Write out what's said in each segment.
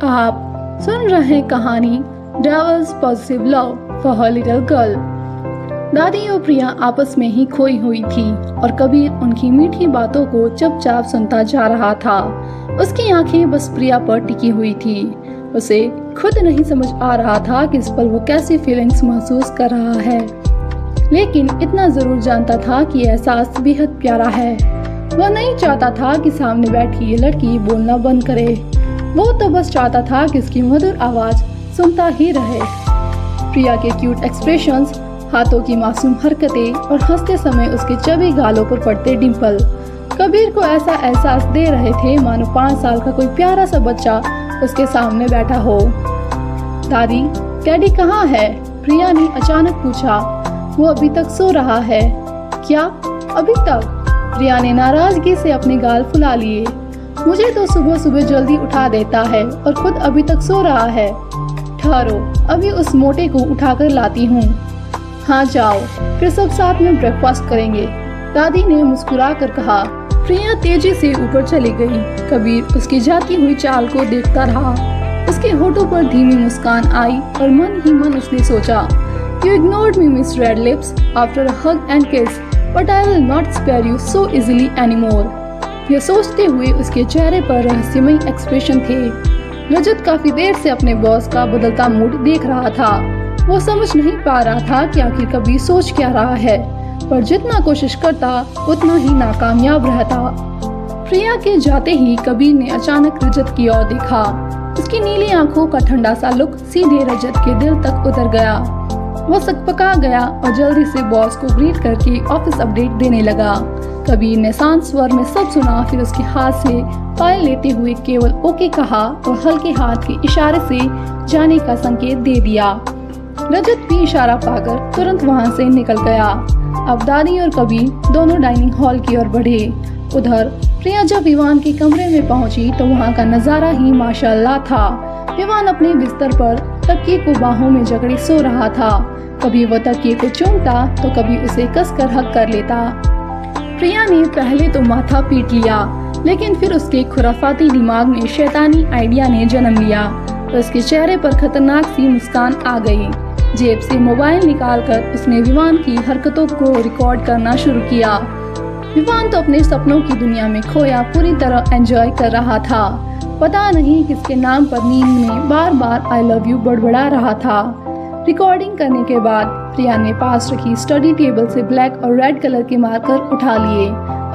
आप सुन रहे हैं कहानी devil's positive love for her little girl. दादी और प्रिया आपस में ही खोई हुई थी और कबीर उनकी मीठी बातों को चुपचाप सुनता जा रहा था। उसकी आंखें बस प्रिया पर टिकी हुई थी। उसे खुद नहीं समझ आ रहा था कि इस पल वो कैसी फीलिंग्स महसूस कर रहा है, लेकिन इतना जरूर जानता था कि एहसास बेहद प्यारा है। वह नहीं चाहता था कि सामने बैठी ये लड़की बोलना बंद करे। वो तो बस चाहता था कि उसकी मधुर आवाज सुनता ही रहे। प्रिया के क्यूट एक्सप्रेशंस, हाथों की मासूम हरकतें और हंसते समय उसके चबी गालों पर पड़ते डिंपल कबीर को ऐसा एहसास दे रहे थे मानो 5 साल का कोई प्यारा सा बच्चा उसके सामने बैठा हो। दादी, डैडी कहाँ है? प्रिया ने अचानक पूछा। वो अभी तक सो रहा है। क्या अभी तक? प्रिया ने नाराजगी से अपने गाल फुला लिए। मुझे तो सुबह सुबह जल्दी उठा देता है और खुद अभी तक सो रहा है। ठहरो, अभी उस मोटे को उठाकर लाती हूँ। हाँ जाओ, फिर सब साथ में ब्रेकफास्ट करेंगे, दादी ने मुस्कुरा कर कहा। प्रिया तेजी से ऊपर चली गई। कबीर उसकी जाती हुई चाल को देखता रहा। उसके होठों पर धीमी मुस्कान आई और मन ही मन उसने सोचा, You ignored me, Miss Red Lips, after a hug and kiss, but I will not spare you so easily anymore. यह सोचते हुए उसके चेहरे पर रहस्यमय एक्सप्रेशन थे। रजत काफी देर से अपने बॉस का बदलता मूड देख रहा था। वो समझ नहीं पा रहा था कि आखिर कबीर सोच क्या रहा है, पर जितना कोशिश करता उतना ही नाकामयाब रहता। प्रिया के जाते ही कबीर ने अचानक रजत की ओर देखा। उसकी नीली आंखों का ठंडा सा लुक सीधे रजत के दिल तक उतर गया। वो सकपका गया और जल्दी से बॉस को ग्रीट करके ऑफिस अपडेट देने लगा। कबीर ने शांत स्वर में सब सुना, फिर उसके हाथ से फाइल लेते हुए केवल ओके कहा और हल्के हाथ के इशारे से जाने का संकेत दे दिया। रजत भी इशारा पाकर तुरंत वहां से निकल गया। अब दादी और कबीर दोनों डाइनिंग हॉल की ओर बढ़े। उधर प्रिया जब विवान के कमरे में पहुंची तो वहां का नजारा ही माशाअल्लाह था। विवान अपने बिस्तर पर तकिए को बाहों में जकड़े सो रहा था। कभी वो तकिए को चूमता तो कभी उसे कसकर हक कर लेता। प्रिया ने पहले तो माथा पीट लिया, लेकिन फिर उसके खुराफाती दिमाग में शैतानी आइडिया ने जन्म लिया तो उसके चेहरे पर खतरनाक सी मुस्कान आ गई। जेब से मोबाइल निकालकर उसने विवान की हरकतों को रिकॉर्ड करना शुरू किया। विवान तो अपने सपनों की दुनिया में खोया पूरी तरह एंजॉय कर रहा था। पता नहीं किसके नाम पर नींद में बार बार आई लव यू बड़बड़ा रहा था। रिकॉर्डिंग करने के बाद प्रिया ने पास रखी स्टडी टेबल से ब्लैक और रेड कलर के मार्कर उठा लिए।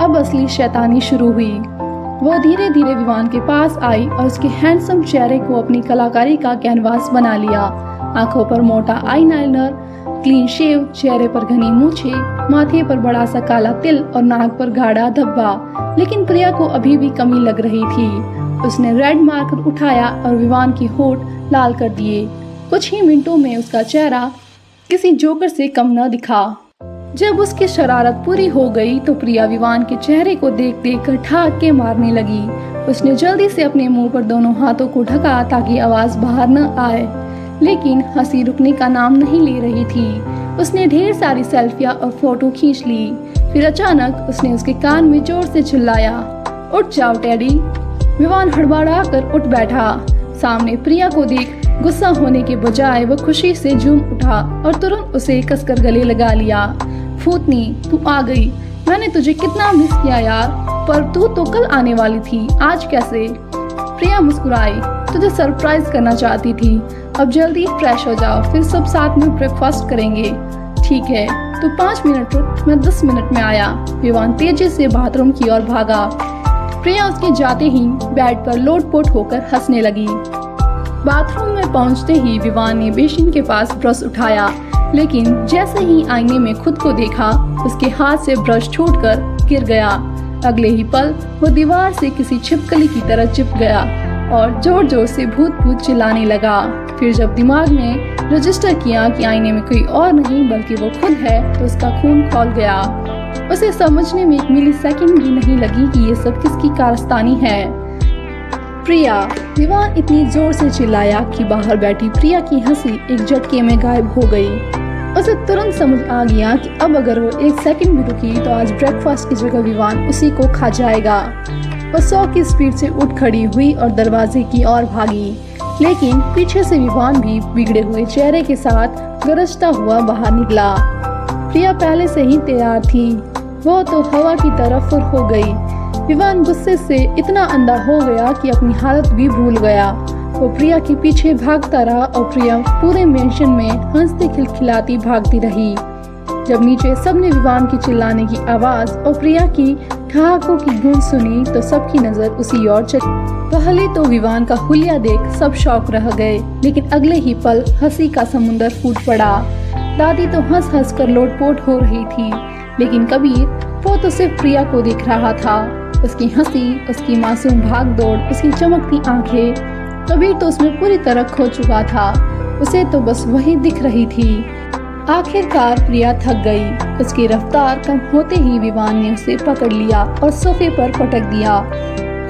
अब असली शैतानी शुरू हुई। वो धीरे धीरे विवान के पास आई और उसके हैंडसम चेहरे को अपनी कलाकारी का कैनवास बना लिया। आंखों पर मोटा आईलाइनर, क्लीन शेव, चेहरे पर घनी मूछे, माथे पर बड़ा सा काला तिल और नाक पर गाढ़ा धब्बा। लेकिन प्रिया को अभी भी कमी लग रही थी। उसने रेड मार्कर उठाया और विवान की होठ लाल कर दिए। कुछ ही मिनटों में उसका चेहरा किसी जोकर से कम न दिखा। जब उसकी शरारत पूरी हो गई तो प्रिया विवान के चेहरे को देख देख कर ठाके मारने लगी। उसने जल्दी से अपने मुंह पर दोनों हाथों को ढका ताकि आवाज बाहर न आए, लेकिन हंसी रुकने का नाम नहीं ले रही थी। उसने ढेर सारी सेल्फियां और फोटो खींच ली। फिर अचानक उसने उसके कान में जोर से चिल्लाया, उठ जाओ टेडी। विवान हड़बड़ा कर उठ बैठा। सामने प्रिया को देख गुस्सा होने के बजाय वो खुशी से झूम उठा और तुरंत उसे कसकर गले लगा लिया। फूतनी, तू आ गई। मैंने तुझे कितना मिस किया यार, पर तू तो कल आने वाली थी, आज कैसे? प्रिया मुस्कुराई। तुझे सरप्राइज करना चाहती थी। अब जल्दी फ्रेश हो जाओ, फिर सब साथ में ब्रेकफास्ट करेंगे। ठीक है, तू 5 मिनट रुक, मैं 10 मिनट में आया। विवान तेजी से बाथरूम की ओर भागा। प्रिया उसके जाते ही बेड पर लोटपोट होकर हंसने लगी। बाथरूम में पहुंचते ही विवान ने बेसिन के पास ब्रश उठाया, लेकिन जैसे ही आईने में खुद को देखा उसके हाथ से ब्रश छूटकर गिर गया। अगले ही पल वो दीवार से किसी छिपकली की तरह चिपक गया और जोर जोर से भूत भूत चिल्लाने लगा। फिर जब दिमाग में रजिस्टर किया कि आईने में कोई और नहीं बल्कि वो खुद है तो उसका खून खौल गया। उसे समझने में 1 मिलीसेकंड भी नहीं लगी कि ये सब किसकी कारस्तानी है। प्रिया, विवान इतनी जोर से चिल्लाया कि बाहर बैठी प्रिया की हंसी एक झटके में गायब हो गई। उसे तुरंत समझ आ गया कि अब अगर वो 1 सेकंड भी रुकी तो आज ब्रेकफास्ट की जगह विवान उसी को खा जाएगा। वो 100 की स्पीड से उठ खड़ी हुई और दरवाजे की ओर भागी, लेकिन पीछे से विवान भी बिगड़े हुए चेहरे के साथ गरजता हुआ बाहर निकला। प्रिया पहले से ही तैयार थी, वो तो हवा की तरफ फुर हो गई। विवान गुस्से से इतना अंधा हो गया कि अपनी हालत भी भूल गया। वो प्रिया के पीछे भागता रहा और प्रिया पूरे मेंशन में हंसती खिलखिलाती भागती रही। जब नीचे सबने विवान की चिल्लाने की आवाज और प्रिया की ठहाकों की गूंज सुनी तो सबकी नजर उसी ओर चली। पहले तो विवान का हुलिया देख सब शौक रह गए, लेकिन अगले ही पल हंसी का समुंदर फूट पड़ा। दादी तो हंस हंस कर लोटपोट हो रही थी, लेकिन कबीर वो तो सिर्फ प्रिया को देख रहा था। उसकी हंसी, उसकी मासूम भाग दौड़, उसकी चमकती आंखें, कबीर तो उसमें पूरी तरह खो चुका था। उसे तो बस वही दिख रही थी। आखिरकार प्रिया थक गई। उसकी रफ्तार कम होते ही विवान ने उसे पकड़ लिया और सोफे पर पटक दिया।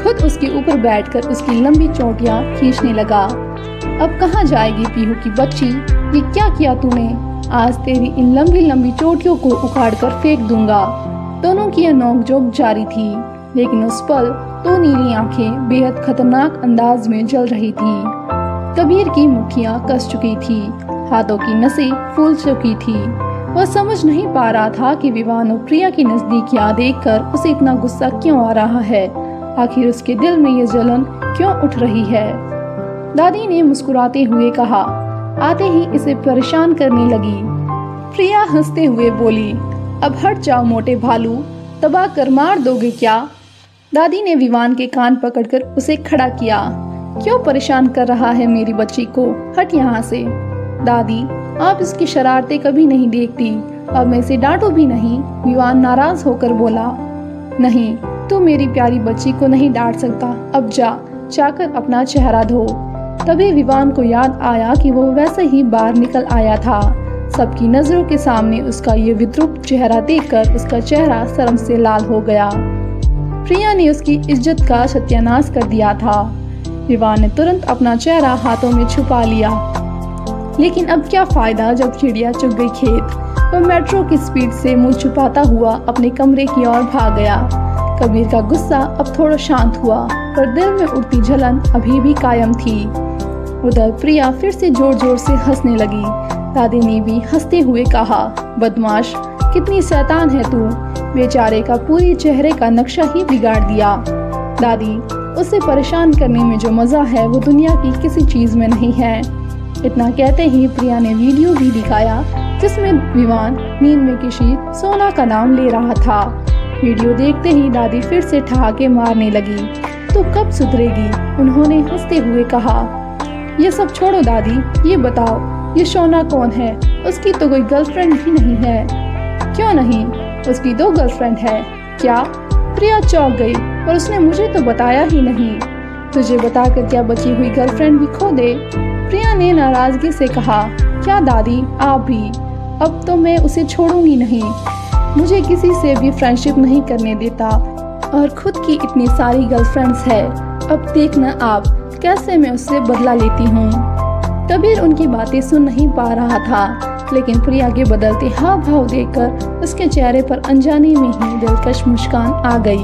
खुद उसके ऊपर बैठकर उसकी लंबी चोटियां खींचने लगा। अब कहाँ जाएगी पीहू की बच्ची, ये क्या किया तूने? आज तेरी इन लंबी लंबी चोटियों को उखाड़ कर फेंक दूंगा। दोनों की यह नोकझोंक जारी थी, लेकिन उस पल दो नीली आंखें बेहद खतरनाक अंदाज में जल रही थी। कबीर की मुट्ठियां कस चुकी थी, हाथों की नसें फूल चुकी थी। वह समझ नहीं पा रहा था कि विवान और प्रिया की नजदीकियां देखकर उसे इतना गुस्सा क्यों आ रहा है। आखिर उसके दिल में ये जलन क्यों उठ रही है। दादी ने मुस्कुराते हुए कहा। आते ही इसे परेशान करने लगी। प्रिया हंसते हुए बोली, अब हट जाओ मोटे भालू, दबा कर मार दोगे क्या? दादी ने विवान के कान पकड़कर उसे खड़ा किया। क्यों परेशान कर रहा है मेरी बच्ची को, हट यहाँ से। दादी, आप इसकी शरारतें कभी नहीं देखती, अब मैं इसे डांटू भी नहीं। विवान नाराज होकर बोला। नहीं, तू मेरी प्यारी बच्ची को नहीं डांट सकता। अब जाकर अपना चेहरा धो। तभी विवान को याद आया कि वो वैसे ही बाहर निकल आया था। सबकी नजरों के सामने उसका ये विद्रूप चेहरा देखकर उसका चेहरा शर्म से लाल हो गया। प्रिया ने उसकी इज्जत का सत्यानाश कर दिया था। विवान ने तुरंत अपना चेहरा हाथों में छुपा लिया। लेकिन अब क्या फायदा जब चिड़िया चुग गई खेत। वह मेट्रो की स्पीड से मुंह छुपाता हुआ अपने कमरे की ओर भाग गया। कबीर का गुस्सा अब थोड़ा शांत हुआ, पर दिल में उठती जलन अभी भी कायम थी। उधर प्रिया फिर से जोर जोर से हंसने लगी। दादी ने भी हंसते हुए कहा, बदमाश, कितनी शैतान है तू। बेचारे का पूरी चेहरे का नक्शा ही बिगाड़ दिया। दादी, उसे परेशान करने में जो मजा है वो दुनिया की किसी चीज में नहीं है। इतना कहते ही प्रिया ने वीडियो भी दिखाया जिसमें विवान नींद में किसी सोना का नाम ले रहा था। वीडियो देखते ही दादी फिर से ठहाके मारने लगी। तो कब सुधरेगी? उन्होंने हंसते हुए कहा। ये सब छोड़ो दादी, ये बताओ ये सोना कौन है? उसकी तो कोई गर्लफ्रेंड भी नहीं है। क्यों नहीं? उसकी 2 गर्लफ्रेंड है। क्या? प्रिया चौंक गई, पर उसने मुझे तो बताया ही नहीं। तुझे बताकर क्या बची हुई गर्लफ्रेंड भी खो दे? प्रिया ने नाराजगी से कहा। क्या दादी, आप भी? अब तो मैं उसे छोड़ूंगी नहीं। मुझे किसी से भी फ्रेंडशिप नहीं करने देता और खुद की इतनी सारी गर्लफ्रेंड्स है। अब देखना आप कैसे मैं उससे बदला लेती हूँ। कबीर उनकी बातें सुन नहीं पा रहा था, लेकिन प्रिया के बदलते हाव भाव देखकर उसके चेहरे पर अनजाने में ही दिलकश मुस्कान आ गई।